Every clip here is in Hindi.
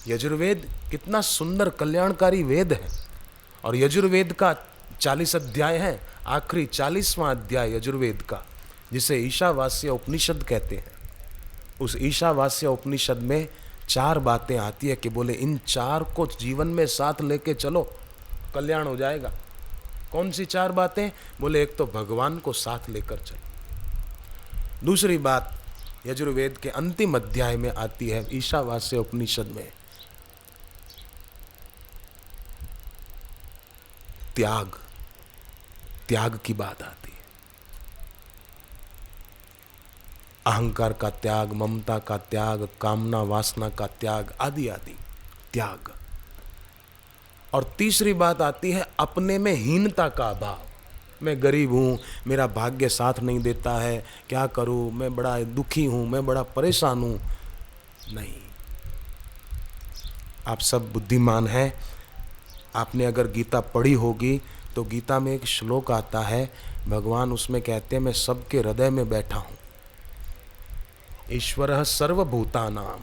यजुर्वेद कितना सुंदर कल्याणकारी वेद है। और यजुर्वेद का 40 अध्याय है, आखिरी 40वां अध्याय यजुर्वेद का, जिसे ईशावास्य उपनिषद कहते हैं। उस ईशावास्य उपनिषद में 4 बातें आती है कि बोले इन 4 को जीवन में साथ लेके चलो, कल्याण हो जाएगा। कौन सी 4 बातें? बोले एक तो भगवान को साथ लेकर चलो। दूसरी बात यजुर्वेद के अंतिम अध्याय में आती है, ईशावास्य उपनिषद में, त्याग, त्याग की बात आती है। अहंकार का त्याग, ममता का त्याग, कामना वासना का त्याग, आदि आदि त्याग। और तीसरी बात आती है अपने में हीनता का अभाव। मैं गरीब हूँ, मेरा भाग्य साथ नहीं देता है, क्या करूँ, मैं बड़ा दुखी हूँ, मैं बड़ा परेशान हूँ। नहीं, आप सब बुद्धिमान हैं। आपने अगर गीता पढ़ी होगी तो गीता में एक श्लोक आता है, भगवान उसमें कहते हैं मैं सबके हृदय में बैठा हूँ। ईश्वरः सर्वभूतानाम,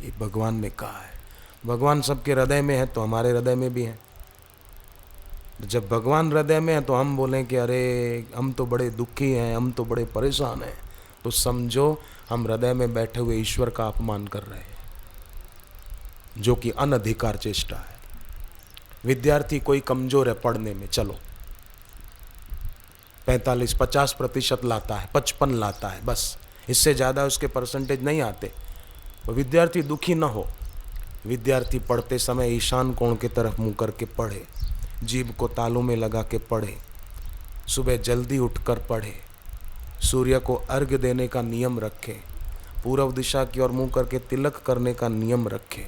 ये भगवान ने कहा है। भगवान सबके हृदय में है तो हमारे हृदय में भी है। जब भगवान हृदय में है तो हम बोलें कि अरे हम तो बड़े दुखी हैं, हम तो बड़े परेशान हैं, तो समझो हम हृदय में बैठे हुए ईश्वर का अपमान कर रहे हैं, जो कि अनधिकार चेष्टा है। विद्यार्थी कोई कमजोर है पढ़ने में, चलो 45-50% लाता है, 55 लाता है, बस इससे ज़्यादा उसके परसेंटेज नहीं आते, तो विद्यार्थी दुखी न हो। विद्यार्थी पढ़ते समय ईशान कोण की तरफ मुंह करके पढ़े, जीभ को तालू में लगा के पढ़े, सुबह जल्दी उठकर पढ़े, सूर्य को अर्घ्य देने का नियम रखे, पूर्व दिशा की ओर मुंह करके तिलक करने का नियम रखे,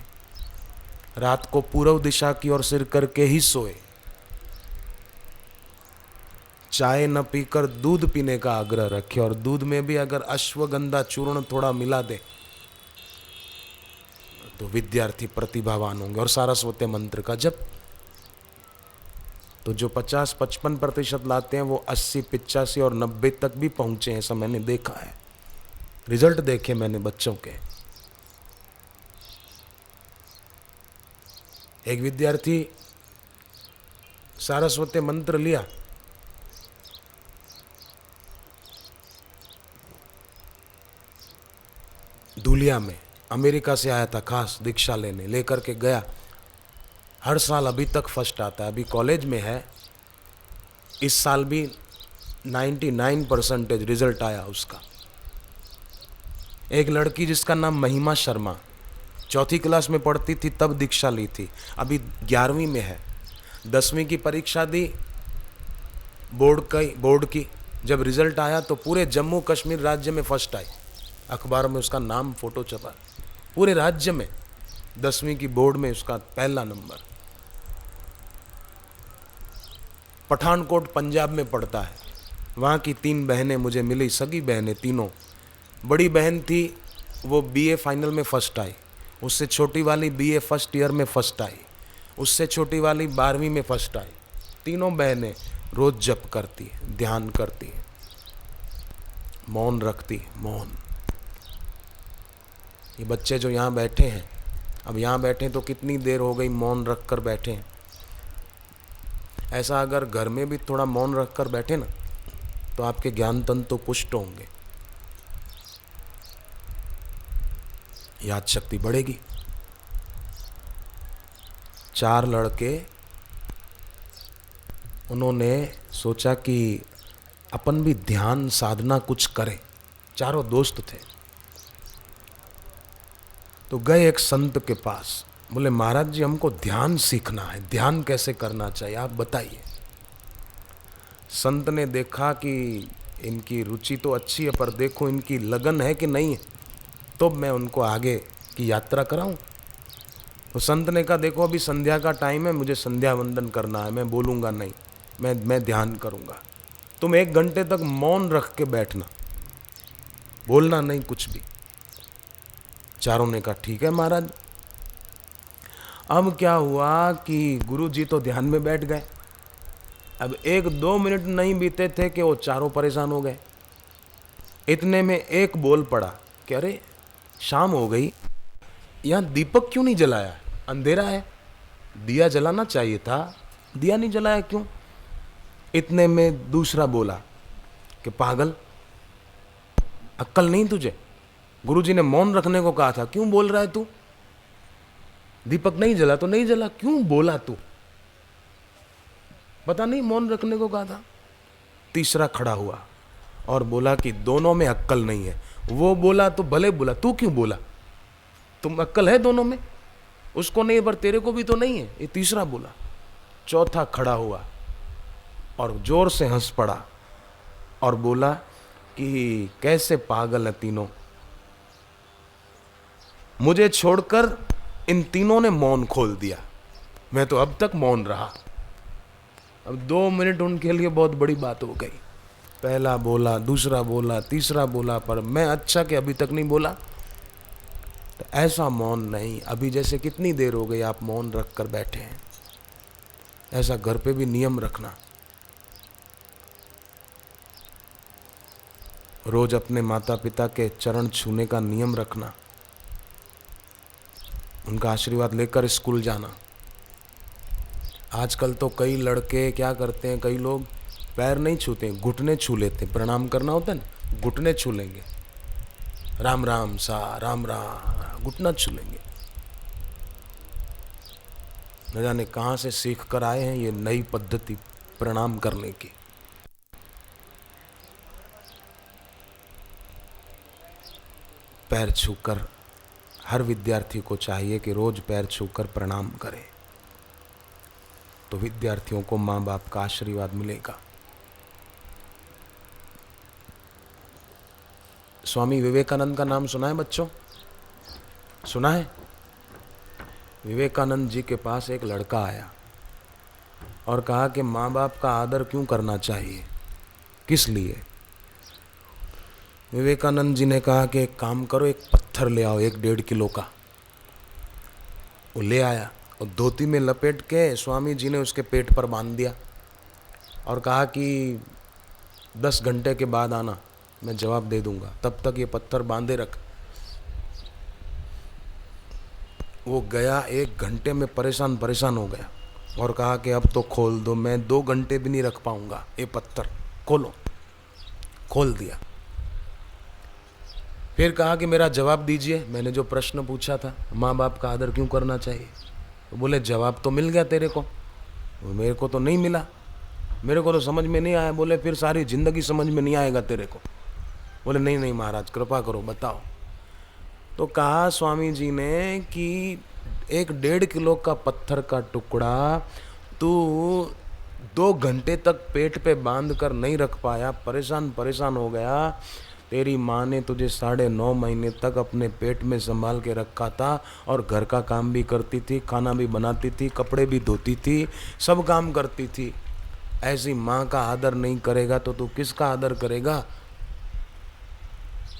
रात को पूर्व दिशा की ओर सिर करके ही सोए, चाय न पीकर दूध पीने का आग्रह रखे, और दूध में भी अगर अश्वगंधा चूर्ण थोड़ा मिला दे तो विद्यार्थी प्रतिभावान होंगे। और सारस्वत मंत्र का जप, तो जो 50-55% लाते हैं वो 80-85 और 90 तक भी पहुंचे हैं, ऐसा मैंने देखा है, रिजल्ट देखे मैंने बच्चों के। एक विद्यार्थी सारस्वत मंत्र लिया, धूलिया में, अमेरिका से आया था खास दीक्षा लेने, लेकर के गया। हर साल अभी तक फर्स्ट आता है, अभी कॉलेज में है, इस साल भी 99% रिजल्ट आया उसका। एक लड़की जिसका नाम महिमा शर्मा, 4th क्लास में पढ़ती थी तब दीक्षा ली थी, अभी 11वीं में है। 10वीं की परीक्षा दी बोर्ड की, जब रिजल्ट आया तो पूरे जम्मू कश्मीर राज्य में फर्स्ट आई, अखबार में उसका नाम फोटो छपा, पूरे राज्य में 10वीं की बोर्ड में उसका पहला नंबर। पठानकोट पंजाब में पढ़ता है, वहाँ की 3 बहनें मुझे मिली, सगी बहनें तीनों। बड़ी बहन थी वो बीए फाइनल में फर्स्ट आई, उससे छोटी वाली बीए फर्स्ट ईयर में फर्स्ट आई, उससे छोटी वाली 12वीं में फर्स्ट आई। तीनों बहनें रोज जप करती है, ध्यान करती है, मौन रखती है, मौन। ये बच्चे जो यहाँ बैठे हैं, अब यहाँ बैठे तो कितनी देर हो गई मौन रख कर बैठे हैं। ऐसा अगर घर में भी थोड़ा मौन रख कर बैठे ना तो आपके ज्ञान तंत्र तो पुष्ट होंगे, याद शक्ति बढ़ेगी। 4 लड़के, उन्होंने सोचा कि अपन भी ध्यान साधना कुछ करें, चारों दोस्त थे। तो गए एक संत के पास, बोले महाराज जी हमको ध्यान सीखना है, ध्यान कैसे करना चाहिए आप बताइए। संत ने देखा कि इनकी रुचि तो अच्छी है पर देखो इनकी लगन है कि नहीं है, तो मैं उनको आगे की यात्रा कराऊं। तो संत ने कहा देखो अभी संध्या का टाइम है, मुझे संध्या वंदन करना है, मैं बोलूँगा नहीं, मैं ध्यान करूँगा, तुम 1 घंटे तक मौन रख के बैठना, बोलना नहीं कुछ भी। चारों ने कहा ठीक है महाराज। अब क्या हुआ कि गुरु जी तो ध्यान में बैठ गए। अब 1-2 मिनट नहीं बीते थे कि वो चारों परेशान हो गए। इतने में एक बोल पड़ा कि अरे शाम हो गई, यहाँ दीपक क्यों नहीं जलाया? अंधेरा है, दिया जलाना चाहिए था, दिया नहीं जलाया क्यों? इतने में दूसरा बोला कि पागल, अक्ल नहीं तुझे? गुरुजी ने मौन रखने को कहा था, क्यों बोल रहा है तू? दीपक नहीं जला तो नहीं जला, क्यों बोला तू? पता नहीं मौन रखने को कहा था। तीसरा खड़ा हुआ और बोला कि दोनों में अक्ल नहीं है। वो बोला तो भले बोला, तू क्यों बोला? तुम अक्ल है दोनों में, उसको नहीं पर तेरे को भी तो नहीं है। ये तीसरा बोला। चौथा खड़ा हुआ और जोर से हंस पड़ा और बोला कि कैसे पागल है तीनों, मुझे छोड़कर इन तीनों ने मौन खोल दिया, मैं तो अब तक मौन रहा। अब 2 मिनट उनके लिए बहुत बड़ी बात हो गई। पहला बोला, दूसरा बोला, तीसरा बोला, पर मैं अच्छा कि अभी तक नहीं बोला। तो ऐसा मौन नहीं, अभी जैसे कितनी देर हो गई आप मौन रख कर बैठे हैं, ऐसा घर पे भी नियम रखना। रोज अपने माता पिता के चरण छूने का नियम रखना, उनका आशीर्वाद लेकर स्कूल जाना। आजकल तो कई लड़के क्या करते हैं, कई लोग पैर नहीं छूते, घुटने छू लेते। प्रणाम करना होता है ना, घुटने छू लेंगे, राम राम सा, राम राम, घुटना छू लेंगे। न जाने कहाँ से सीख कर आए हैं ये नई पद्धति प्रणाम करने की। पैर छूकर हर विद्यार्थी को चाहिए कि रोज पैर छूकर प्रणाम करें, तो विद्यार्थियों को माँ बाप का आशीर्वाद मिलेगा। स्वामी विवेकानंद का नाम सुना है बच्चों? सुना है? विवेकानंद जी के पास एक लड़का आया और कहा कि माँ बाप का आदर क्यों करना चाहिए, किस लिए? विवेकानंद जी ने कहा कि एक काम करो, एक पत्थर ले आओ 1-1.5 किलो का। वो ले आया और धोती में लपेट के स्वामी जी ने उसके पेट पर बांध दिया और कहा कि 10 घंटे के बाद आना, मैं जवाब दे दूंगा, तब तक ये पत्थर बांधे रख। वो गया, 1 घंटे में परेशान हो गया और कहा कि अब तो खोल दो, मैं 2 घंटे भी नहीं रख पाऊंगा, ये पत्थर खोलो। खोल दिया। फिर कहा कि मेरा जवाब दीजिए, मैंने जो प्रश्न पूछा था, माँ बाप का आदर क्यों करना चाहिए। तो बोले जवाब तो मिल गया तेरे को, मेरे को तो नहीं मिला, मेरे को तो समझ में नहीं आया। बोले फिर सारी जिंदगी समझ में नहीं आएगा तेरे को। बोले नहीं नहीं महाराज, कृपा करो बताओ। तो कहा स्वामी जी ने कि 1-1.5 किलो का पत्थर का टुकड़ा तू 2 घंटे तक पेट पे बांध कर नहीं रख पाया, परेशान हो गया। तेरी माँ ने तुझे 9.5 महीने तक अपने पेट में संभाल के रखा था और घर का काम भी करती थी, खाना भी बनाती थी, कपड़े भी धोती थी, सब काम करती थी। ऐसी माँ का आदर नहीं करेगा तो तू किसका आदर करेगा?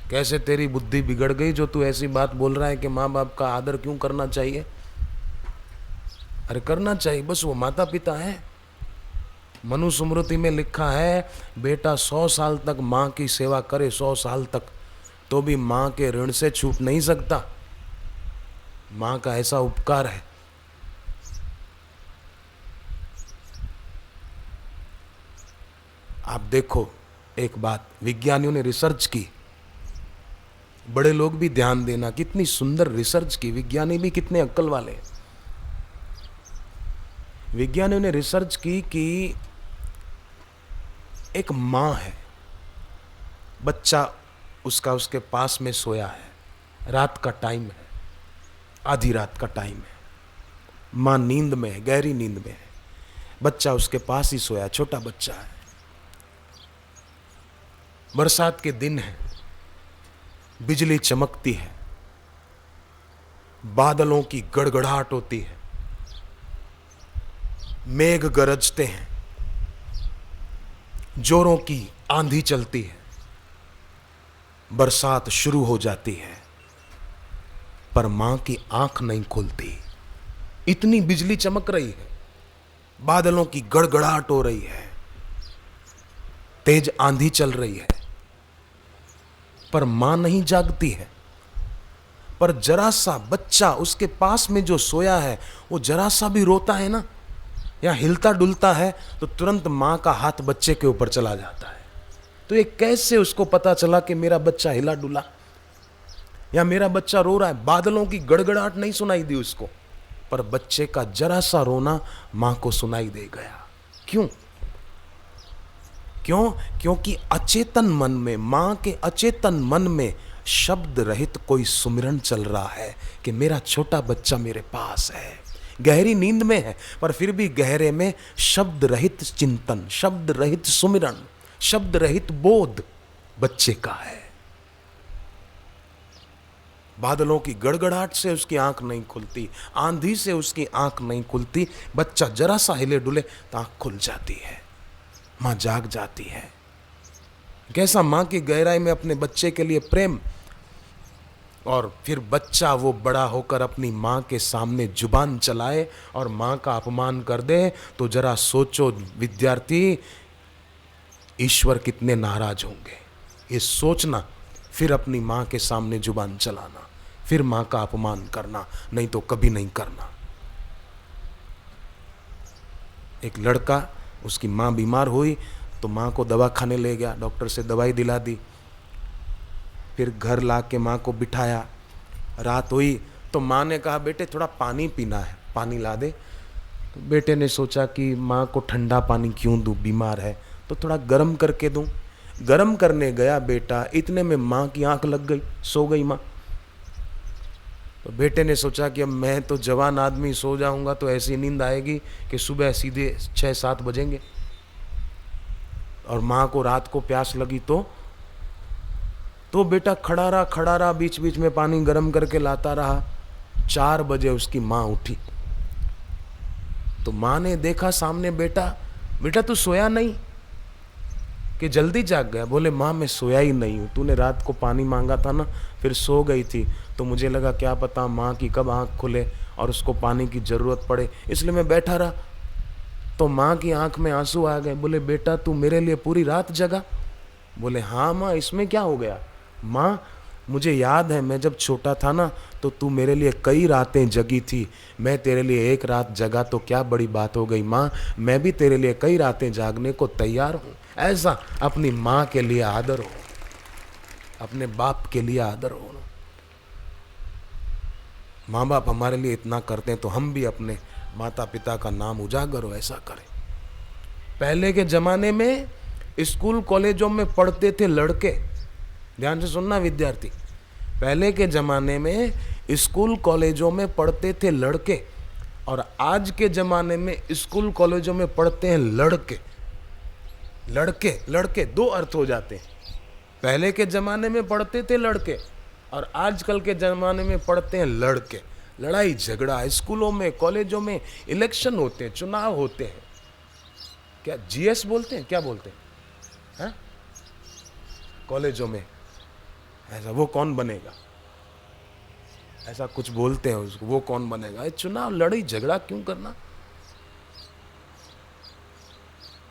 कैसे तेरी बुद्धि बिगड़ गई जो तू ऐसी बात बोल रहा है कि माँ बाप का आदर क्यों करना चाहिए? अरे करना चाहिए, बस वो माता पिता है। मनुस्मृति में लिखा है बेटा 100 साल तक माँ की सेवा करे, 100 साल तक, तो भी माँ के ऋण से छूट नहीं सकता। माँ का ऐसा उपकार है। आप देखो एक बात, विज्ञानियों ने रिसर्च की, बड़े लोग भी ध्यान देना, कितनी सुंदर रिसर्च की। विज्ञानी भी कितने अक्ल वाले। विज्ञानियों ने रिसर्च की कि एक माँ है, बच्चा उसका उसके पास में सोया है, रात का टाइम है, आधी रात का टाइम है, माँ नींद में है, गहरी नींद में है, बच्चा उसके पास ही सोया, छोटा बच्चा है। बरसात के दिन है, बिजली चमकती है, बादलों की गड़गड़ाहट होती है, मेघ गरजते हैं, जोरों की आंधी चलती है, बरसात शुरू हो जाती है, पर मां की आंख नहीं खुलती। इतनी बिजली चमक रही है, बादलों की गड़गड़ाहट हो रही है, तेज आंधी चल रही है, पर मां नहीं जागती है। पर जरा सा बच्चा उसके पास में जो सोया है वो जरा सा भी रोता है ना या हिलता डुलता है तो तुरंत माँ का हाथ बच्चे के ऊपर चला जाता है। तो ये कैसे उसको पता चला कि मेरा बच्चा हिला डुला या मेरा बच्चा रो रहा है? बादलों की गड़गड़ाहट नहीं सुनाई दी उसको, पर बच्चे का जरा सा रोना मां को सुनाई दे गया। क्यों? क्यों? क्योंकि अचेतन मन में, मां के अचेतन मन में शब्द रहित कोई सुमिरन चल रहा है कि मेरा छोटा बच्चा मेरे पास है। गहरी नींद में है पर फिर भी गहरे में शब्द रहित चिंतन, शब्द रहित सुमिरन, शब्द रहित बोध बच्चे का है। बादलों की गड़गड़ाहट से उसकी आंख नहीं खुलती, आंधी से उसकी आंख नहीं खुलती, बच्चा जरा सा हिले डुले तो आंख खुल जाती है, मां जाग जाती है। कैसा मां की गहराई में अपने बच्चे के लिए प्रेम। और फिर बच्चा वो बड़ा होकर अपनी मां के सामने जुबान चलाए और मां का अपमान कर दे तो जरा सोचो विद्यार्थी, ईश्वर कितने नाराज होंगे। ये सोचना, फिर अपनी मां के सामने जुबान चलाना, फिर मां का अपमान करना, नहीं तो कभी नहीं करना। एक लड़का, उसकी मां बीमार हुई तो मां को दवा खाने ले गया, डॉक्टर से दवाई दिला दी, फिर घर ला के मां को बिठाया। रात हुई तो मां ने कहा बेटे थोड़ा पानी पीना है, पानी ला दे। तो बेटे ने सोचा कि मां को ठंडा पानी क्यों दूं, बीमार है, तो थोड़ा गर्म करके दूं। गर्म करने गया बेटा, इतने में मां की आंख लग गई, सो गई मां। तो बेटे ने सोचा कि अब मैं तो जवान आदमी, सो जाऊंगा तो ऐसी नींद आएगी कि सुबह सीधे 6-7 बजेंगे। और मां को रात को प्यास लगी तो बेटा खड़ा रहा, बीच बीच में पानी गर्म करके लाता रहा। 4 बजे उसकी मां उठी तो मां ने देखा सामने बेटा तू सोया नहीं कि जल्दी जाग गया? बोले मां मैं सोया ही नहीं हूं, तूने रात को पानी मांगा था ना, फिर सो गई थी तो मुझे लगा क्या पता मां की कब आंख खुले और उसको पानी की जरूरत पड़े, इसलिए मैं बैठा रहा। तो मां की आंख में आंसू आ गए। बोले बेटा तू मेरे लिए पूरी रात जगा? बोले हाँ मां, इसमें क्या हो गया? मां मुझे याद है मैं जब छोटा था ना तो तू मेरे लिए कई रातें जगी थी, मैं तेरे लिए एक रात जगा तो क्या बड़ी बात हो गई मां, मैं भी तेरे लिए कई रातें जागने को तैयार हूं। ऐसा अपनी मां के लिए आदर हो, अपने बाप के लिए आदर हो। माँ बाप हमारे लिए इतना करते हैं तो हम भी अपने माता पिता का नाम उजागर हो ऐसा करें। पहले के जमाने में स्कूल कॉलेजों में पढ़ते थे लड़के, ध्यान से सुनना विद्यार्थी, पहले के जमाने में स्कूल कॉलेजों में पढ़ते थे लड़के और आज के जमाने में स्कूल कॉलेजों में पढ़ते हैं लड़के। लड़के दो अर्थ हो जाते हैं। पहले के जमाने में पढ़ते थे लड़के और आजकल के जमाने में पढ़ते हैं लड़के। लड़ाई झगड़ा स्कूलों में, कॉलेजों में, इलेक्शन होते हैं, चुनाव होते हैं, क्या जीएस बोलते हैं, क्या बोलते हैं कॉलेजों में, ऐसा वो कौन बनेगा, ऐसा कुछ बोलते हैं उसको, वो कौन बनेगा। चुनाव लड़ाई झगड़ा क्यों करना?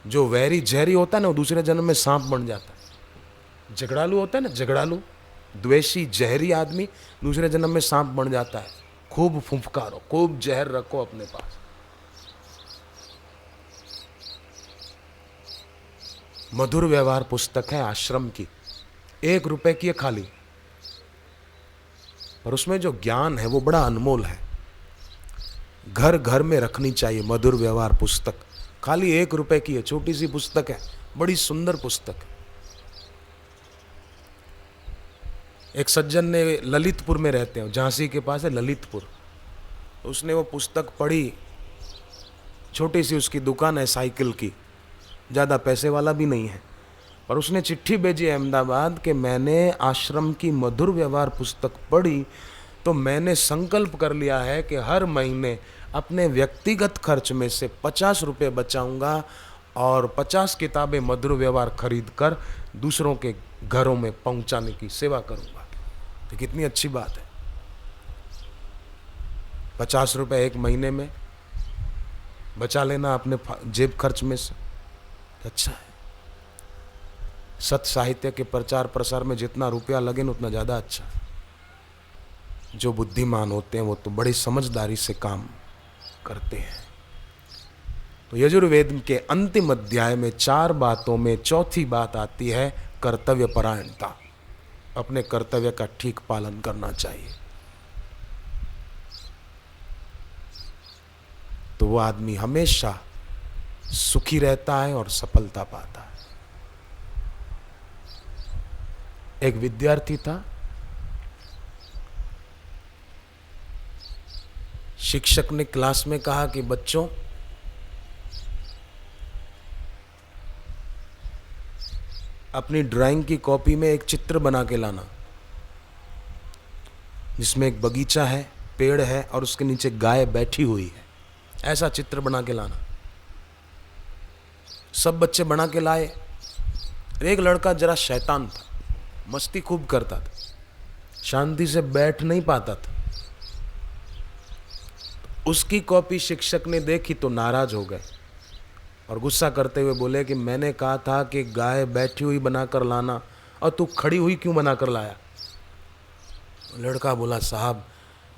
जो वैरी जहरी होता है ना वो दूसरे जन्म में सांप बन जाता है। झगड़ालू होता है ना, झगड़ालू द्वेषी जहरी आदमी दूसरे जन्म में सांप बन जाता है। खूब फुफकारो, खूब जहर रखो अपने पास। मधुर व्यवहार पुस्तक है आश्रम की, 1 रुपए की है खाली, पर उसमें जो ज्ञान है वो बड़ा अनमोल है। घर घर में रखनी चाहिए मधुर व्यवहार पुस्तक, खाली 1 रुपए की है, छोटी सी पुस्तक है, बड़ी सुंदर पुस्तक है। एक सज्जन ने, ललितपुर में रहते हैं, झांसी के पास है ललितपुर, उसने वो पुस्तक पढ़ी, छोटी सी उसकी दुकान है साइकिल की, ज़्यादा पैसे वाला भी नहीं है, पर उसने चिट्ठी भेजी अहमदाबाद कि मैंने आश्रम की मधुर व्यवहार पुस्तक पढ़ी तो मैंने संकल्प कर लिया है कि हर महीने अपने व्यक्तिगत खर्च में से 50 रुपये बचाऊंगा और 50 किताबें मधुर व्यवहार खरीद कर दूसरों के घरों में पहुंचाने की सेवा करूंगा। तो कितनी अच्छी बात है, 50 रुपये 1 महीने में बचा लेना अपने जेब खर्च में से, अच्छा है। सत्य साहित्य के प्रचार प्रसार में जितना रुपया लगे न उतना ज़्यादा अच्छा है। जो बुद्धिमान होते हैं वो तो बड़ी समझदारी से काम करते हैं। तो यजुर्वेद के अंतिम अध्याय में 4 बातों में चौथी बात आती है कर्तव्य परायणता। अपने कर्तव्य का ठीक पालन करना चाहिए, तो वो आदमी हमेशा सुखी रहता है और सफलता पाता है। एक विद्यार्थी था, शिक्षक ने क्लास में कहा कि बच्चों, अपनी ड्राइंग की कॉपी में एक चित्र बना के लाना जिसमें एक बगीचा है, पेड़ है और उसके नीचे गाय बैठी हुई है, ऐसा चित्र बना के लाना। सब बच्चे बना के लाए। एक लड़का जरा शैतान था, मस्ती खूब करता था, शांति से बैठ नहीं पाता था। उसकी कॉपी शिक्षक ने देखी तो नाराज हो गए और गुस्सा करते हुए बोले कि मैंने कहा था कि गाय बैठी हुई बनाकर लाना और तू खड़ी हुई क्यों बनाकर लाया। लड़का बोला, साहब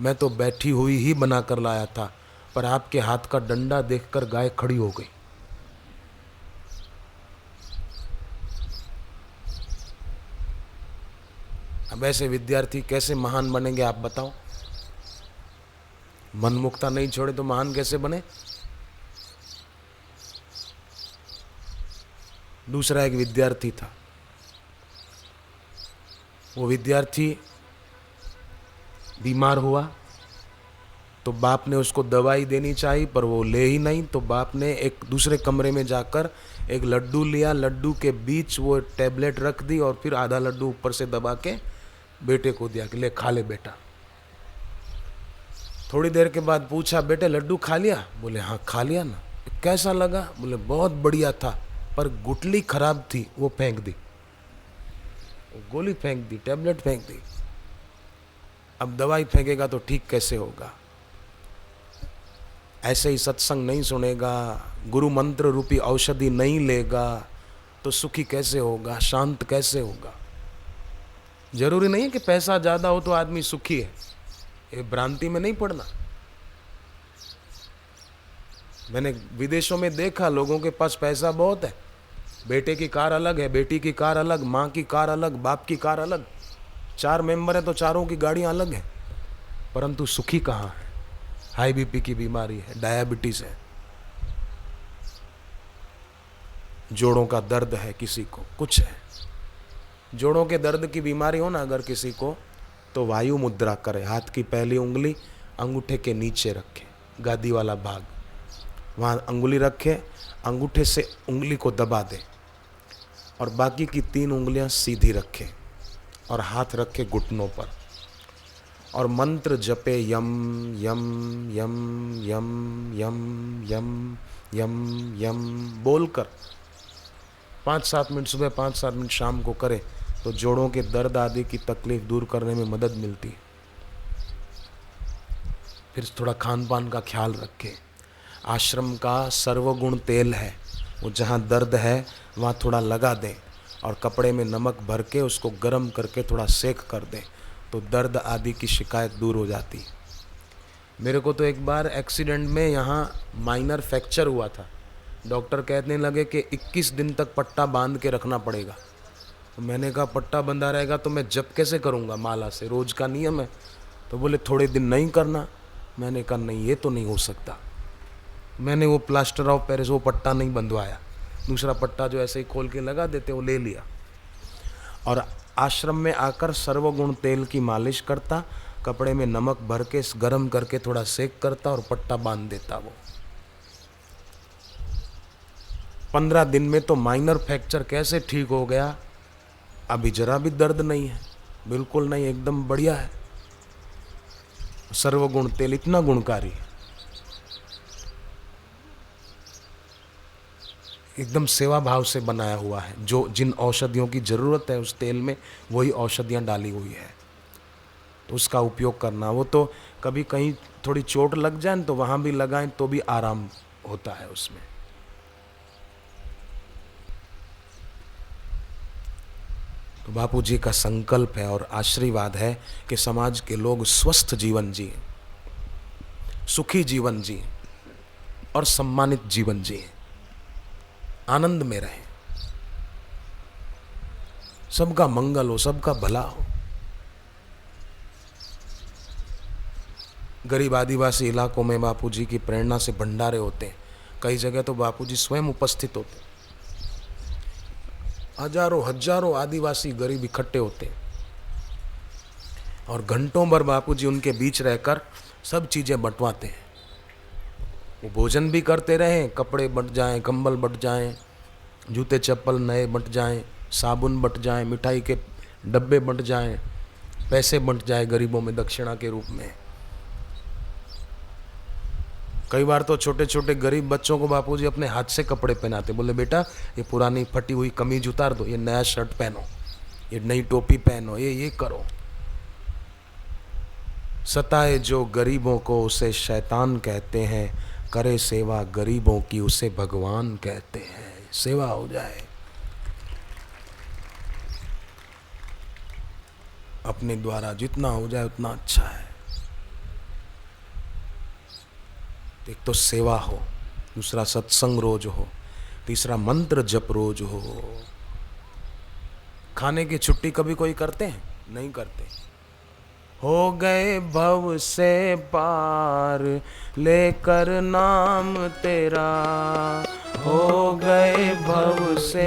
मैं तो बैठी हुई ही बनाकर लाया था, पर आपके हाथ का डंडा देखकर गाय खड़ी हो गई। अब ऐसे विद्यार्थी कैसे महान बनेंगे आप बताओ। मनमुक्ता नहीं छोड़े तो महान कैसे बने। दूसरा एक विद्यार्थी था, वो विद्यार्थी बीमार हुआ तो बाप ने उसको दवाई देनी चाहिए पर वो ले ही नहीं, तो बाप ने एक दूसरे कमरे में जाकर एक लड्डू लिया, लड्डू के बीच वो टैबलेट रख दी और फिर आधा लड्डू ऊपर से दबा के बेटे को दिया कि ले खा ले बेटा। थोड़ी देर के बाद पूछा, बेटे लड्डू खा लिया? बोले हाँ खा लिया ना। कैसा लगा? बोले बहुत बढ़िया था, पर गुठली खराब थी, वो फेंक दी, वो गोली फेंक दी, टैबलेट फेंक दी। अब दवाई फेंकेगा तो ठीक कैसे होगा। ऐसे ही सत्संग नहीं सुनेगा, गुरु मंत्र रूपी औषधि नहीं लेगा तो सुखी कैसे होगा, शांत कैसे होगा। जरूरी नहीं है कि पैसा ज्यादा हो तो आदमी सुखी है, ये भ्रांति में नहीं पड़ना। मैंने विदेशों में देखा, लोगों के पास पैसा बहुत है, बेटे की कार अलग है, बेटी की कार अलग, माँ की कार अलग, बाप की कार अलग, 4 मेंबर है तो चारों की गाड़ियां अलग हैं, परंतु सुखी कहाँ है। हाई बीपी की बीमारी है, डायबिटीज है, जोड़ों का दर्द है, किसी को कुछ है। जोड़ों के दर्द की बीमारी हो ना अगर किसी को, तो वायु मुद्रा करे, हाथ की पहली उंगली अंगूठे के नीचे रखे, गादी वाला भाग, वहाँ अंगुली रखे, अंगूठे से उंगली को दबा दे और बाकी की 3 उंगलियां सीधी रखे और हाथ रखे घुटनों पर और मंत्र जपे यम यम यम यम यम यम यम यम बोलकर 5-7 मिनट सुबह, 5-7 मिनट शाम को करे तो जोड़ों के दर्द आदि की तकलीफ दूर करने में मदद मिलती है। फिर थोड़ा खान पान का ख्याल रखे। आश्रम का सर्वगुण तेल है, वो जहाँ दर्द है वहाँ थोड़ा लगा दें और कपड़े में नमक भर के उसको गर्म करके थोड़ा सेक कर दें तो दर्द आदि की शिकायत दूर हो जाती है। मेरे को तो एक बार एक्सीडेंट में यहाँ माइनर फ्रैक्चर हुआ था, डॉक्टर कहने लगे कि 21 दिन तक पट्टा बांध के रखना पड़ेगा। तो मैंने कहा पट्टा बंधा रहेगा तो मैं जप कैसे करूँगा, माला से रोज का नियम है। तो बोले थोड़े दिन नहीं करना। मैंने कहा नहीं, ये तो नहीं हो सकता। मैंने वो प्लास्टर ऑफ पेरिस वो पट्टा नहीं बंधवाया, दूसरा पट्टा जो ऐसे ही खोल के लगा देते वो ले लिया और आश्रम में आकर सर्वगुण तेल की मालिश करता, कपड़े में नमक भर के गर्म करके थोड़ा सेक करता और पट्टा बांध देता। वो 15 दिन में तो माइनर फ्रैक्चर कैसे ठीक हो गया, अभी जरा भी दर्द नहीं है, बिल्कुल नहीं, एकदम बढ़िया है। सर्वगुण तेल इतना गुणकारी है, एकदम सेवा भाव से बनाया हुआ है। जो जिन औषधियों की ज़रूरत है उस तेल में वही औषधियाँ डाली हुई है, तो उसका उपयोग करना। वो तो कभी कहीं थोड़ी चोट लग जाए तो वहाँ भी लगाएं तो भी आराम होता है उसमें। तो बापू जी का संकल्प है और आशीर्वाद है कि समाज के लोग स्वस्थ जीवन जिए, सुखी जीवन जिए और सम्मानित जीवन जिए, आनंद में रहें, सबका मंगल हो, सबका भला हो। गरीब आदिवासी इलाकों में बापूजी की प्रेरणा से भंडारे होते हैं। कई जगह तो बापूजी स्वयं उपस्थित होते हैं। हजारों हजारों आदिवासी गरीब इकट्ठे होते हैं और घंटों भर बापूजी उनके बीच रहकर सब चीज़ें बंटवाते हैं। वो भोजन भी करते रहें, कपड़े बंट जाएं, कंबल बंट जाएं, जूते चप्पल नए बंट जाएं, साबुन बंट जाएं, मिठाई के डब्बे बंट जाएं, पैसे बंट जाए गरीबों में दक्षिणा के रूप में। कई बार तो छोटे छोटे गरीब बच्चों को बापूजी अपने हाथ से कपड़े पहनाते, बोले बेटा ये पुरानी फटी हुई कमीज उतार दो, ये नया शर्ट पहनो, ये नई टोपी पहनो, ये करो। सताए जो गरीबों को उसे शैतान कहते हैं, करे सेवा गरीबों की उसे भगवान कहते हैं। सेवा हो जाए, अपने द्वारा जितना हो जाए उतना अच्छा है। एक तो सेवा हो, दूसरा सत्संग रोज हो, तीसरा मंत्र जप रोज हो। खाने की छुट्टी कभी कोई करते हैं? नहीं करते। हो गए भव से पार लेकर नाम तेरा, हो गए भव से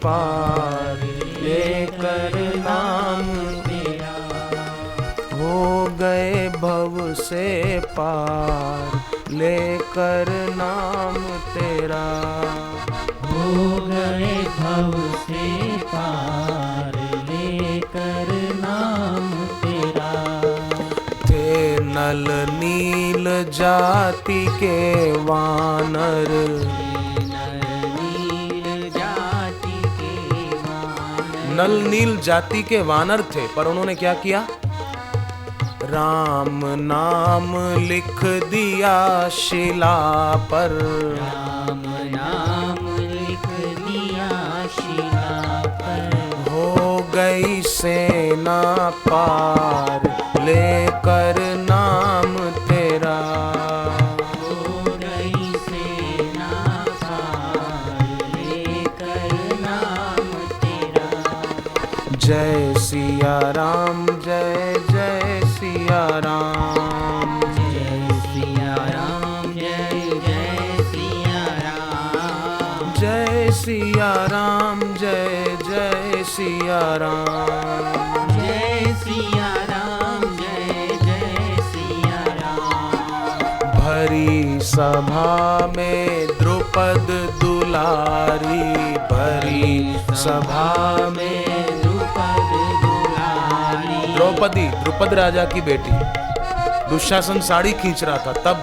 पार लेकर नाम तेरा, हो गए भव से पार लेकर नाम तेरा, हो गए भव से पार लेकर नाम तेरा। थे नल नील जाति के वानर, नील जाति के वानर, नल नील जाति के वानर थे, पर उन्होंने क्या किया? राम नाम लिख दिया शिला पर, राम नाम लिख दिया शिला पर। हो गई सेना पार लेकर नाम तेरा, हो गई सेना पार लेकर नाम तेरा। जय सिया राम, जय जय सिया राम, जय सिया राम, जय जय सिया राम, जय सिया राम, जय जय सिया राम, जय सिया राम, जय जय सिया राम। भरी सभा में द्रुपद दुलारी, भरी सभा में द्रुपद दुलारी, द्रौपदी, द्रुपद राजा की बेटी, दुशासन साड़ी खींच रहा था तब।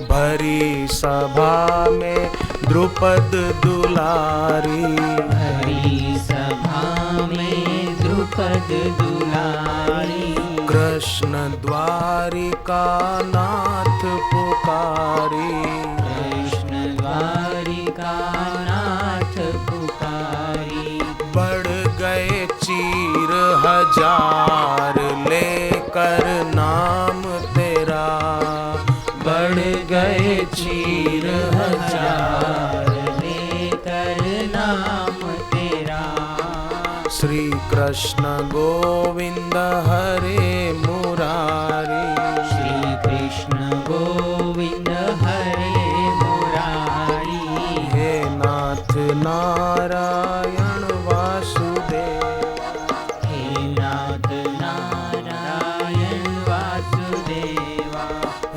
भरी सभा में द्रुपद दुलारी, भरी सभा में द्रुपद दुलारी। कृष्ण द्वारिका नाथ पुकारी, कृष्ण द्वारिका नाथ पुकारी। बढ़ गए चीर हजार लेकर नाम तेरा, बढ़ गए चीर हजार लेकर नाम तेरा। श्री कृष्ण गोविंद हरे मुरारी, श्री कृष्ण गोविंद हरे मुरारी। हे नाथ नारायण वासुदेव, हे नाथ नारायण वासुदेवा।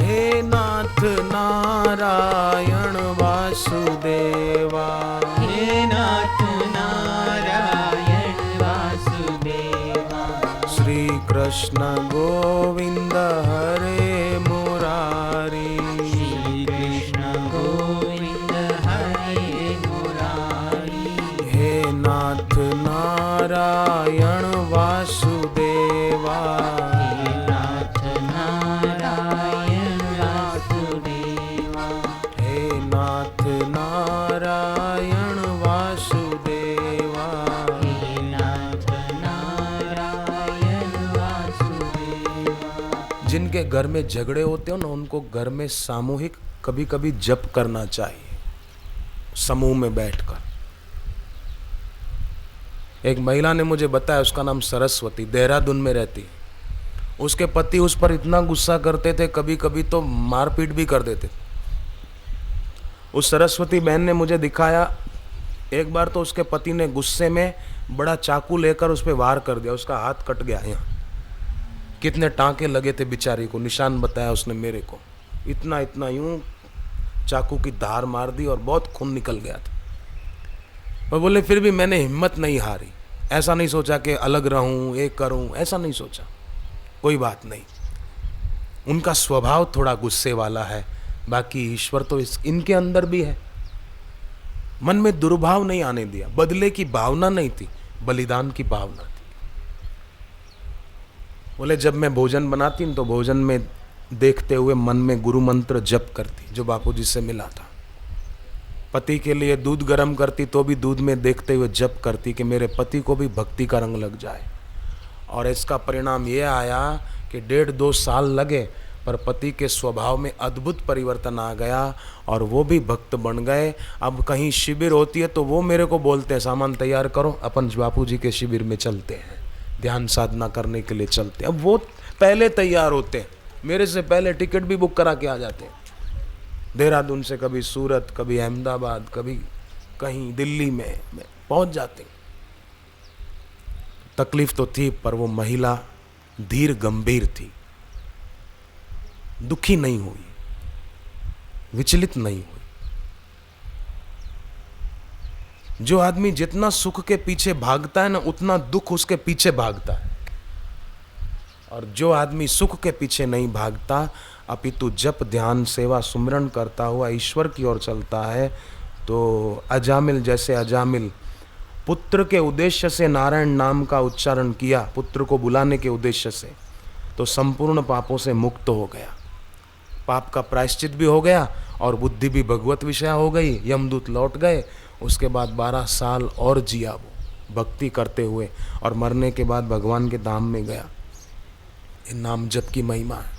हे नाथ नारायण वासुदेवा। हे नाथ नारायण वासुदेवा। श्री कृष्ण गोविंद हरे मुरारी, श्री कृष्ण गोविंद हरे मुरारी। हे नाथ नारायण वासुदेवा, हे नाथ नारायण वासुदेवा। हे नाथ नारायण वासुदेवा। हे नाथ घर में झगड़े होते हो ना, उनको घर में सामूहिक कभी कभी जप करना चाहिए, समूह में बैठकर। एक महिला ने मुझे बताया, उसका नाम सरस्वती, देहरादून में रहती। उसके पति उस पर इतना गुस्सा करते थे, कभी कभी तो मारपीट भी कर देते। उस सरस्वती बहन ने मुझे दिखाया, एक बार तो उसके पति ने गुस्से में बड़ा चाकू लेकर उस पर वार कर दिया, उसका हाथ कट गया। यहाँ कितने टांके लगे थे बेचारी को, निशान बताया उसने मेरे को, इतना इतना यूं चाकू की धार मार दी और बहुत खून निकल गया था। और बोले फिर भी मैंने हिम्मत नहीं हारी, ऐसा नहीं सोचा कि अलग रहूं, एक करूं, ऐसा नहीं सोचा, कोई बात नहीं। उनका स्वभाव थोड़ा गुस्से वाला है, बाकी ईश्वर तो इनके अंदर भी है। मन में दुर्भाव नहीं आने दिया, बदले की भावना नहीं थी, बलिदान की भावना थी। बोले जब मैं भोजन बनाती तो भोजन में देखते हुए मन में गुरु मंत्र जप करती, जो बापूजी से मिला था। पति के लिए दूध गर्म करती तो भी दूध में देखते हुए जप करती कि मेरे पति को भी भक्ति का रंग लग जाए। और इसका परिणाम ये आया कि 1.5-2 साल लगे, पर पति के स्वभाव में अद्भुत परिवर्तन आ गया और वो भी भक्त बन गए। अब कहीं शिविर होती है तो वो मेरे को बोलते हैं, सामान तैयार करो, अपन बापूजी के शिविर में चलते हैं, ध्यान साधना करने के लिए चलते हैं। अब वो पहले तैयार होते हैं, मेरे से पहले टिकट भी बुक करा के आ जाते हैं, देहरादून से कभी सूरत, कभी अहमदाबाद, कभी कहीं दिल्ली में पहुंच जाते हैं। तकलीफ तो थी, पर वो महिला धीर गंभीर थी, दुखी नहीं हुई, विचलित नहीं हुई। जो आदमी जितना सुख के पीछे भागता है ना, उतना दुख उसके पीछे भागता है। और जो आदमी सुख के पीछे नहीं भागता, अपितु जप ध्यान सेवा सुमिरन करता हुआ ईश्वर की ओर चलता है, तो अजामिल जैसे अजामिल पुत्र के उद्देश्य से नारायण नाम का उच्चारण किया, पुत्र को बुलाने के उद्देश्य से, तो संपूर्ण पापों से मुक्त हो गया, पाप का प्रायश्चित भी हो गया और बुद्धि भी भगवत विषय हो गई। यमदूत लौट गए, उसके बाद 12 साल और जिया वो भक्ति करते हुए, और मरने के बाद भगवान के धाम में गया। नाम जप की महिमा है।